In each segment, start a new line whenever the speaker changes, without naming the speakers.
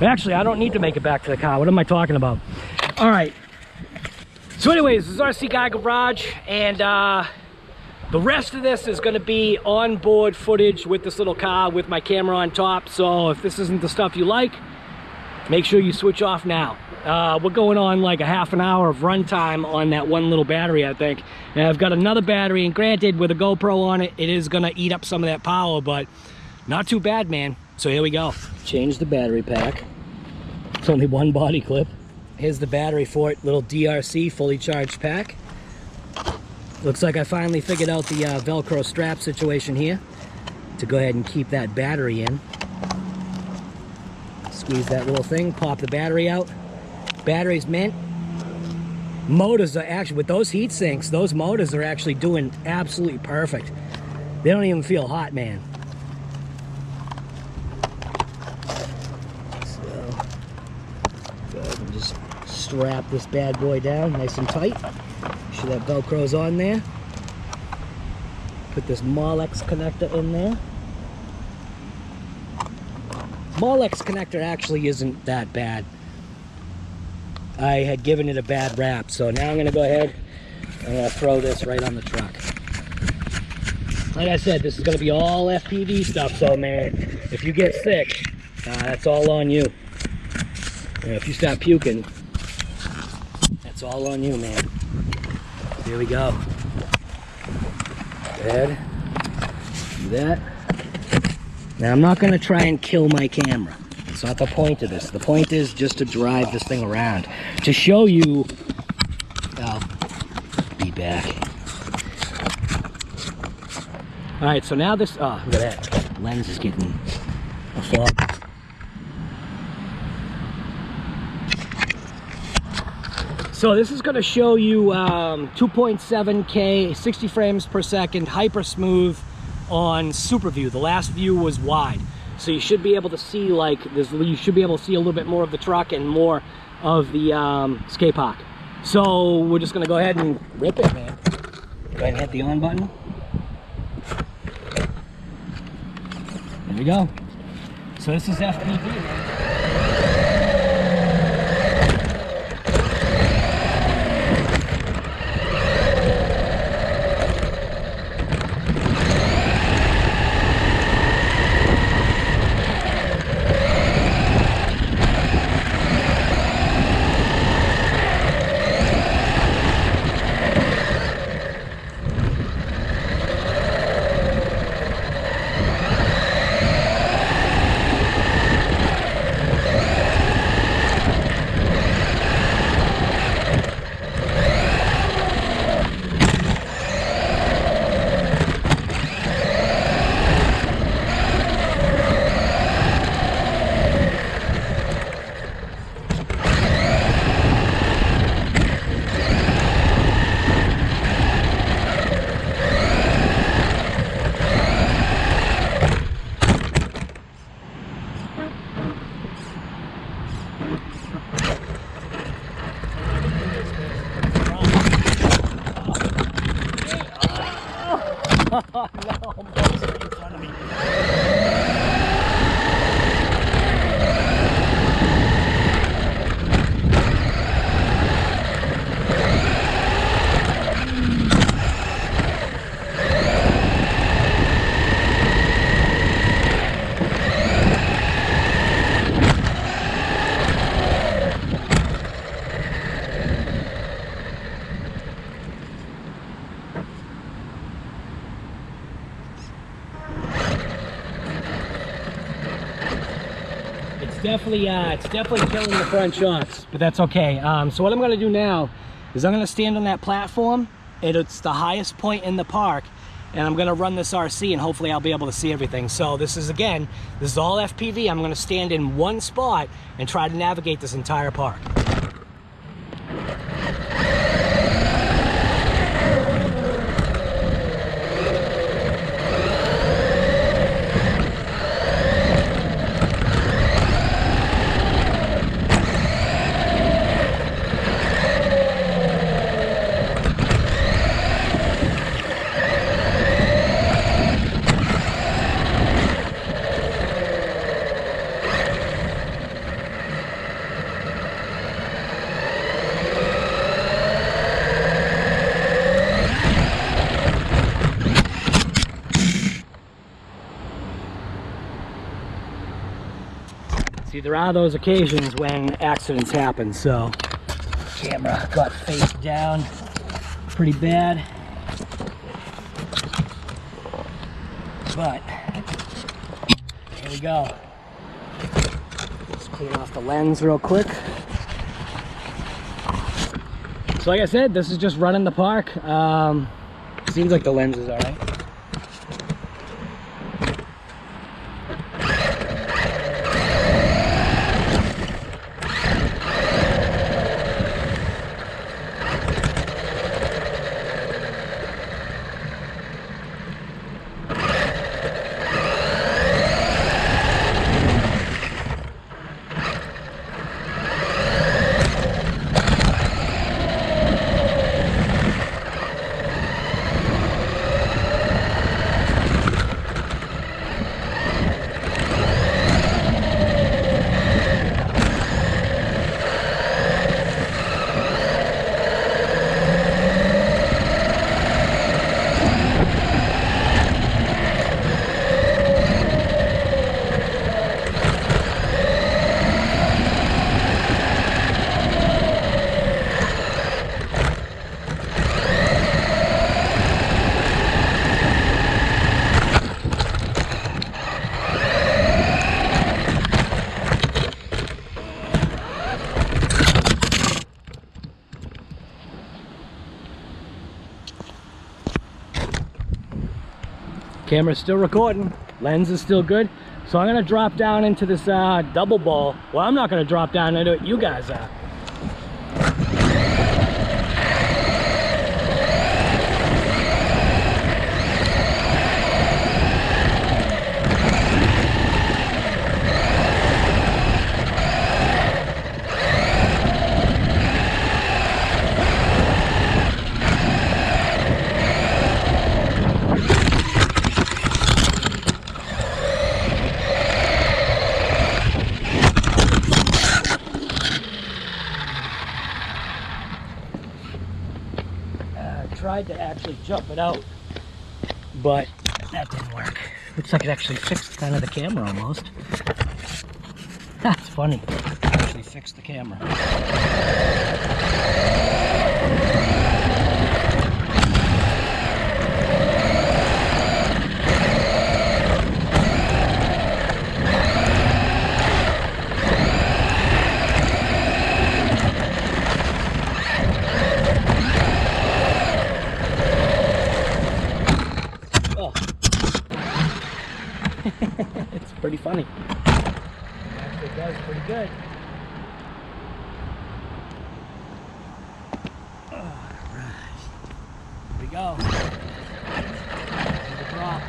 Actually, I don't need to make it back to the car. What am I talking about? All right. So anyways, this is RC Guy Garage, and the rest of this is going to be onboard footage with this little car with my camera on top. So if this isn't the stuff you like, make sure you switch off now. We're going on like a half an hour of runtime on that one little battery, I think. And I've got another battery, and granted, with a GoPro on it, it is going to eat up some of that power, but not too bad, man. So here we go. Change the battery pack. It's only one body clip. Here's the battery for it, little DeeRC fully charged pack. Looks like I finally figured out the Velcro strap situation here to go ahead and keep that battery in. Squeeze that little thing, pop the battery out. Battery's mint. Motors are actually, with those heat sinks, those motors are actually doing absolutely perfect. They don't even feel hot, man. Just strap this bad boy down nice and tight. Make sure that Velcro's on there. Put this Molex connector in there. Molex connector actually isn't that bad. I had given it a bad rap, so now I'm going to go ahead and throw this right on the truck. Like I said, this is going to be all FPV stuff, so man, if you get sick, that's all on you. And if you start puking, that's all on you, man. Here we go. Go ahead. Do that. Now, I'm not going to try and kill my camera. It's not the point of this. The point is just to drive this thing around. To show you... I'll be back. Alright, so now this... Oh, look at that. Lens is getting a fog. So this is going to show you 2.7K, 60 frames per second, hyper smooth on super view. The last view was wide, so you should be able to see like this. You should be able to see a little bit more of the truck and more of the Skatepark. So we're just going to go ahead and rip it, man. Go ahead and hit the on button. There we go. So this is FPV, man. It's definitely killing the front shots, but that's okay. So what I'm going to do now is I'm going to stand on that platform, and it's the highest point in the park, and I'm going to run this RC, and hopefully I'll be able to see everything. So this is all FPV. I'm going to stand in one spot and try to navigate this entire park. See, there are those occasions when accidents happen, so camera got face down pretty bad. But here we go. Let's clean off the lens real quick. So like I said, this is just running the park. Seems like the lens is all right. Camera's still recording, lens is still good. So I'm gonna drop down into this double ball. Well, I'm not gonna drop down into it, you guys are. Tried to actually jump it out, but that didn't work. Looks like it actually fixed kind of the camera almost. That's funny. It actually fixed the camera. It's pretty funny. It actually does pretty good. Alright. Here we go. The drop.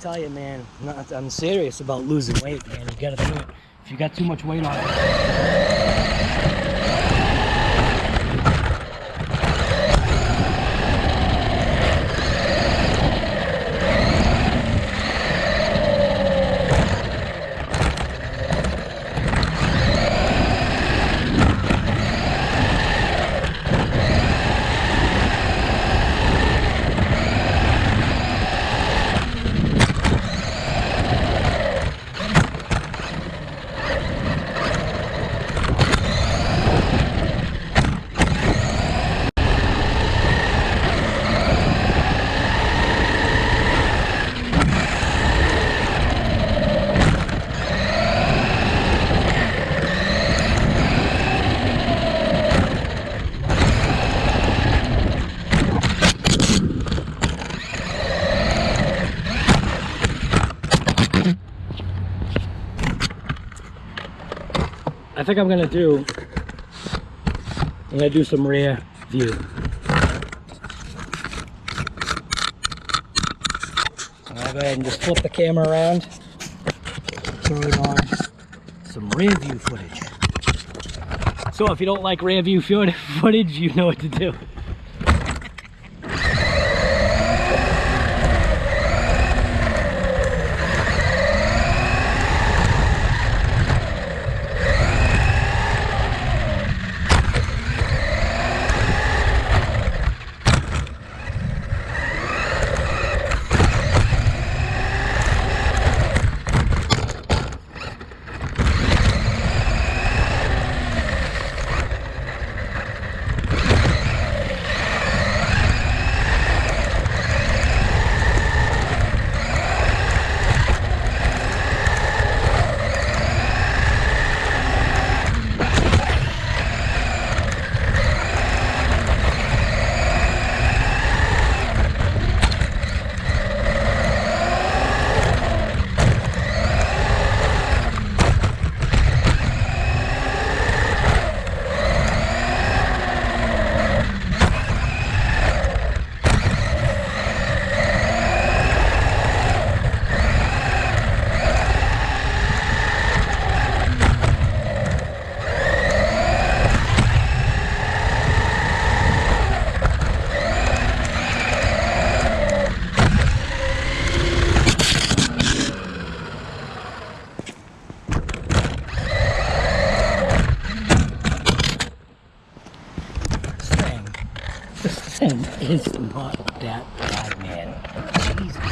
Tell you, man, I'm serious about losing weight, man. You gotta do it. If you got too much weight on it. think I'm gonna do some rear view. I'm gonna go ahead and just flip the camera around, throw it on some rear view footage. So if you don't like rear view footage, you know what to do. It's not that bad, man. Jesus.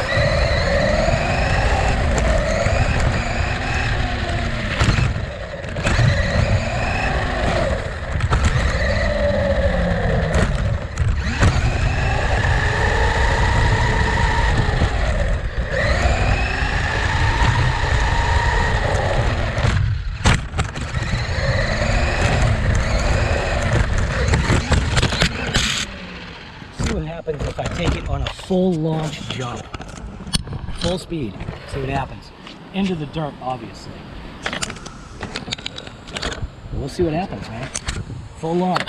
If I take it on a full launch jump, full speed, see what happens. Into the dirt, obviously. We'll see what happens, man. Full launch.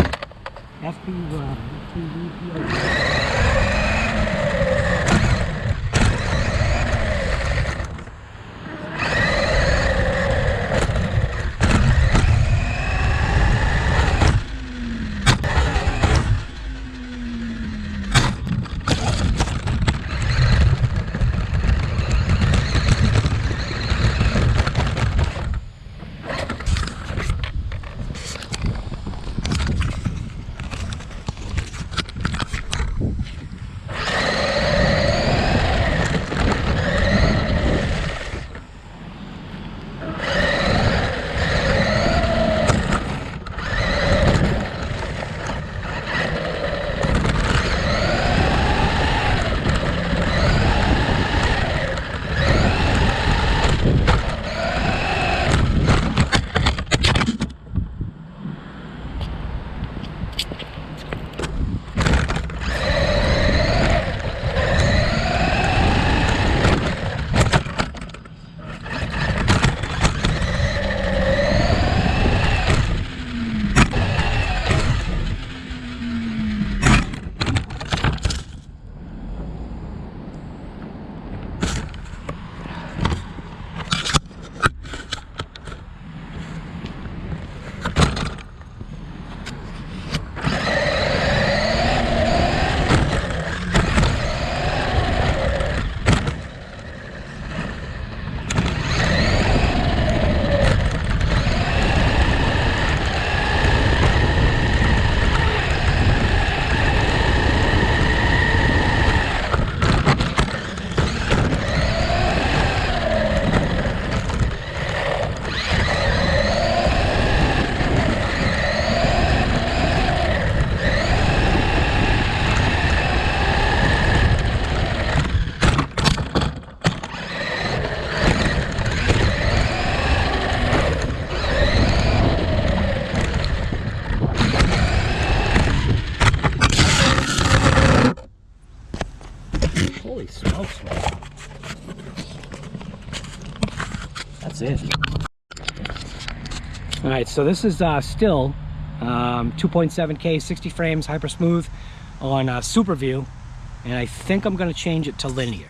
That's it. All right, so this is still 2.7K 60 frames hyper smooth on super view, and I think I'm going to change it to linear.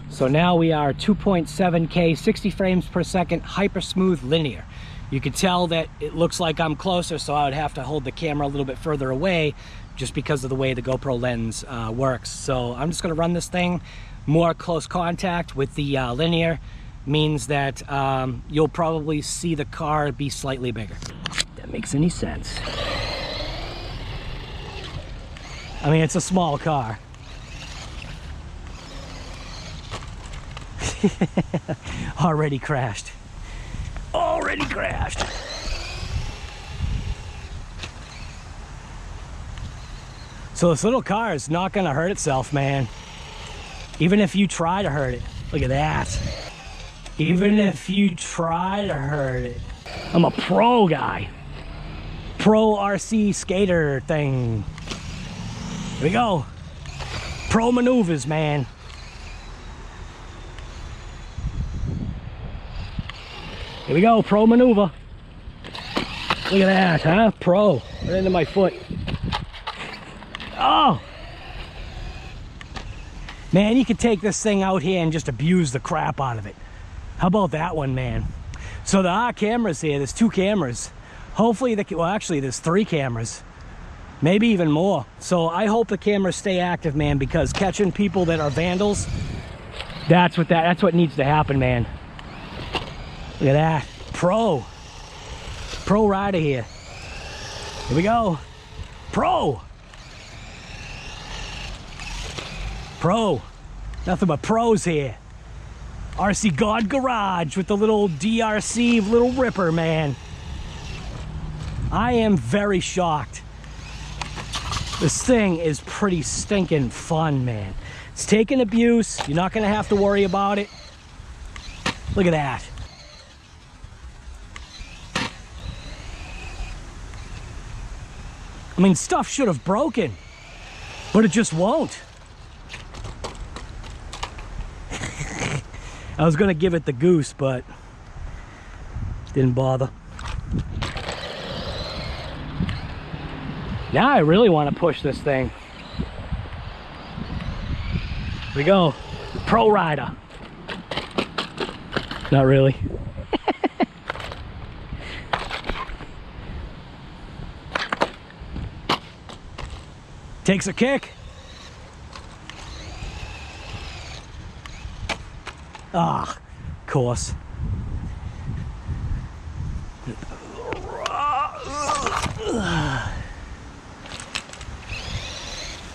So now we are 2.7K 60 frames per second hyper smooth linear. You can tell that it looks like I'm closer, so I would have to hold the camera a little bit further away just because of the way the GoPro lens works. So I'm just going to run this thing more close contact with the linear. Means that you'll probably see the car be slightly bigger. If that makes any sense. I mean, it's a small car. Already crashed. Already crashed. So this little car is not gonna hurt itself, man. Even if you try to hurt it. Look at that. Even if you try to hurt it. I'm a pro guy. Pro RC skater thing. Here we go. Pro maneuvers, man. Here we go, pro maneuver. Look at that, huh? Pro. Right into my foot. Oh! Man, you could take this thing out here and just abuse the crap out of it. How about that one, man? So there are cameras here. There's 2 cameras. Hopefully, well, actually, there's 3 cameras. Maybe even more. So I hope the cameras stay active, man, because catching people that are vandals, that's what needs to happen, man. Look at that. Pro rider here. Here we go. Pro. Nothing but pros here. RC Garage with the little DeeRC little ripper, man. I am very shocked. This thing is pretty stinking fun, man. It's taking abuse. You're not gonna have to worry about it. Look at that. I mean, stuff should have broken, but it just won't. I was gonna give it the goose, but didn't bother. Now I really want to push this thing. Here we go. Pro rider. Not really. Takes a kick. Ah, of course.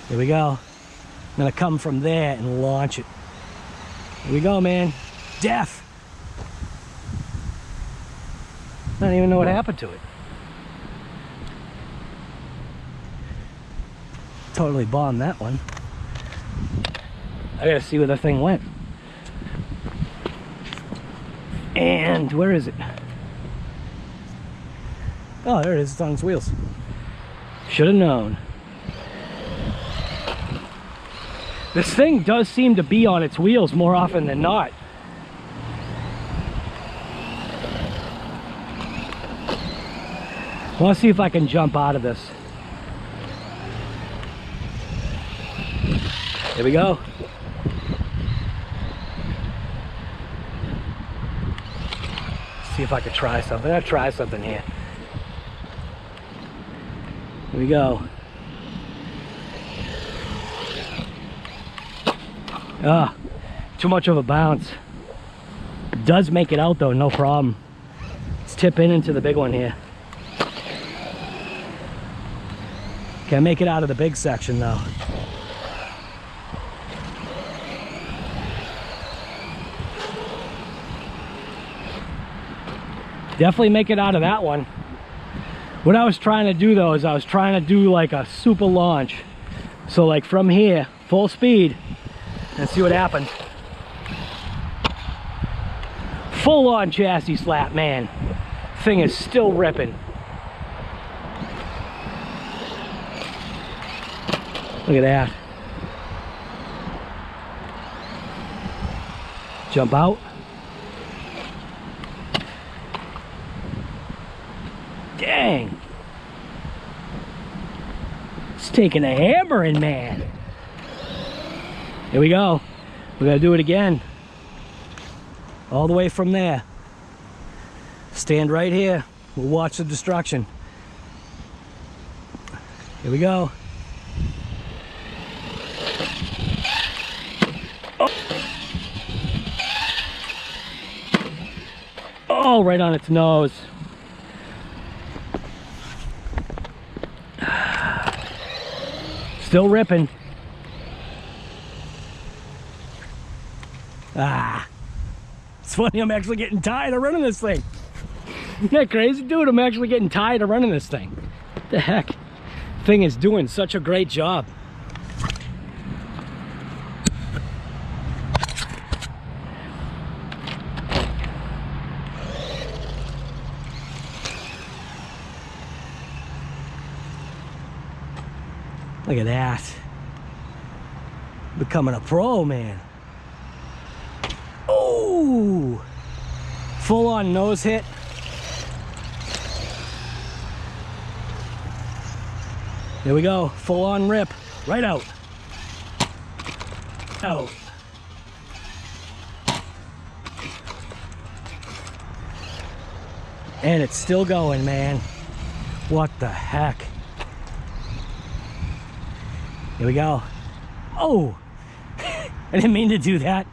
Here we go. I'm gonna come from there and launch it. Here we go, man. Death. I don't even know what happened to it. Totally bombed that one. I gotta see where the thing went. And where is it? Oh, there it is. It's on its wheels. Should have known. This thing does seem to be on its wheels more often than not. I want to see if I can jump out of this. Here we go. See if I could try something. I'll try something here. Here we go. Ah, too much of a bounce. It does make it out though, no problem. Let's tip into the big one here. Can't make it out of the big section though. Definitely make it out of that one. What I was trying to do though is I was trying to do like a super launch. So like from here, full speed, and see what happens. Full on chassis slap, man. Thing is still ripping. Look at that. Jump out. It's taking a hammering, man. Here we go. We gotta do it again. All the way from there. Stand right here. We'll watch the destruction. Here we go. Oh, right on its nose. Still ripping. Ah. It's funny, I'm actually getting tired of running this thing. Isn't that crazy, dude? I'm actually getting tired of running this thing. What the heck? Thing is doing such a great job. Look at that. Becoming a pro, man. Oh! Full on nose hit. There we go. Full on rip. Right out. Out. And it's still going, man. What the heck? Here we go. Oh! I didn't mean to do that.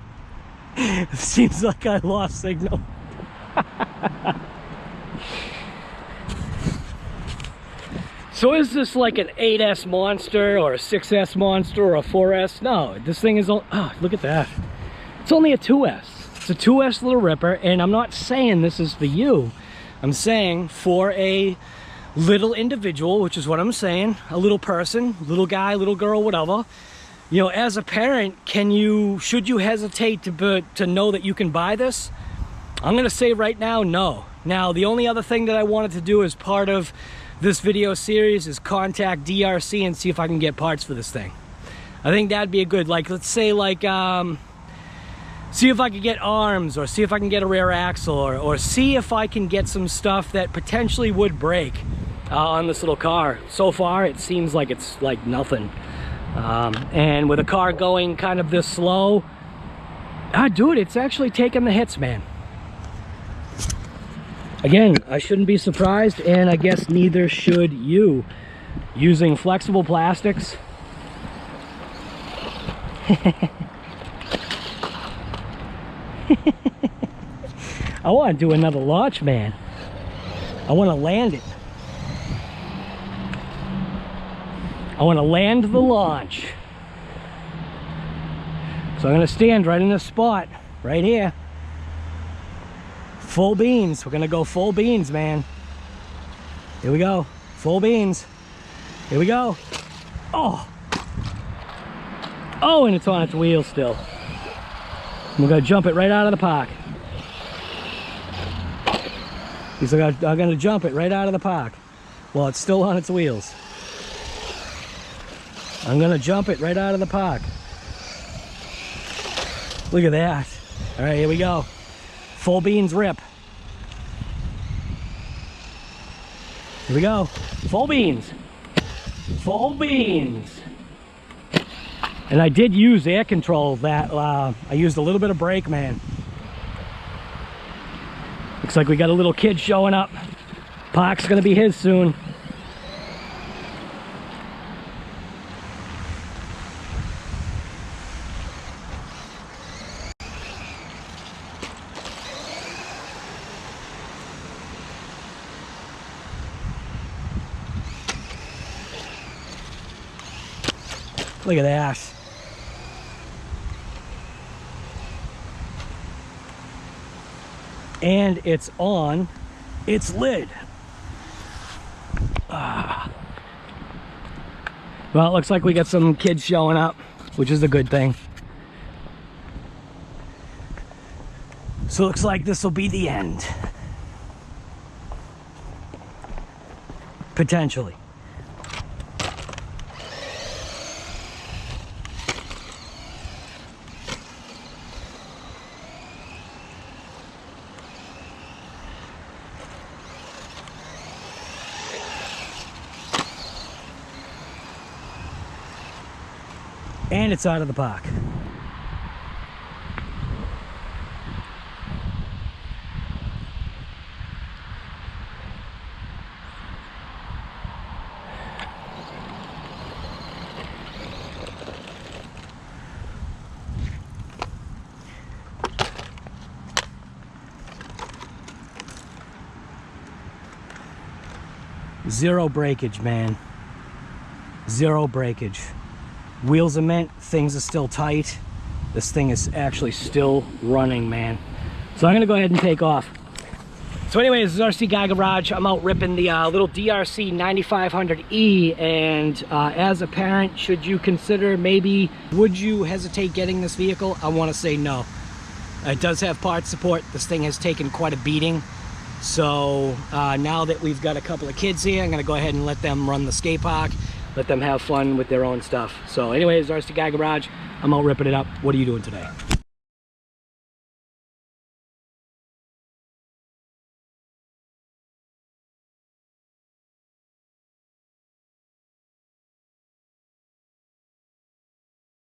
It seems like I lost signal. So is this like an 8S monster or a 6S monster or a 4S? No, this thing is, oh, look at that. It's only a 2S. It's a 2S little ripper, and I'm not saying this is for you. I'm saying for a little individual, which is what I'm saying, a little person, little guy, little girl, whatever. You know, as a parent, should you hesitate to know that you can buy this? I'm gonna say right now, no. Now, the only other thing that I wanted to do as part of this video series is contact DeeRC and see if I can get parts for this thing. I think that'd be a good, like, let's say, like, see if I can get arms, or see if I can get a rear axle, or see if I can get some stuff that potentially would break on this little car. So far, it seems like it's like nothing. And with a car going kind of this slow, dude, it's actually taking the hits, man. Again, I shouldn't be surprised, and I guess neither should you. Using flexible plastics. I want to do another launch, man. I want to land it. I want to land the launch. So I'm going to stand right in this spot, right here. Full beans. We're going to go full beans, man. Here we go. Full beans. Here we go. Oh. Oh, and it's on its wheels still. We're going to jump it right out of the park. I'm going to jump it right out of the park while it's still on its wheels. I'm going to jump it right out of the park. Look at that. All right, here we go. Full beans rip. Here we go. Full beans. Full beans. And I did use air control that, I used a little bit of brake, man. Looks like we got a little kid showing up. Park's gonna be his soon. Look at that. And it's on its lid. Well, it looks like we got some kids showing up, which is a good thing. So it looks like this will be the end. Potentially. And it's out of the park. Zero breakage, man. Zero breakage. Wheels are mint, things are still tight. This thing is actually still running, man. So I'm gonna go ahead and take off. So anyways, this is RC Guy Garage. I'm out ripping the little DeeRC 9500E, and as a parent, should you consider maybe, would you hesitate getting this vehicle? I wanna say no. It does have parts support. This thing has taken quite a beating. So now that we've got a couple of kids here, I'm gonna go ahead and let them run the skate park, let them have fun with their own stuff. So anyways, RC Guy Garage, I'm out ripping it up. What are you doing today?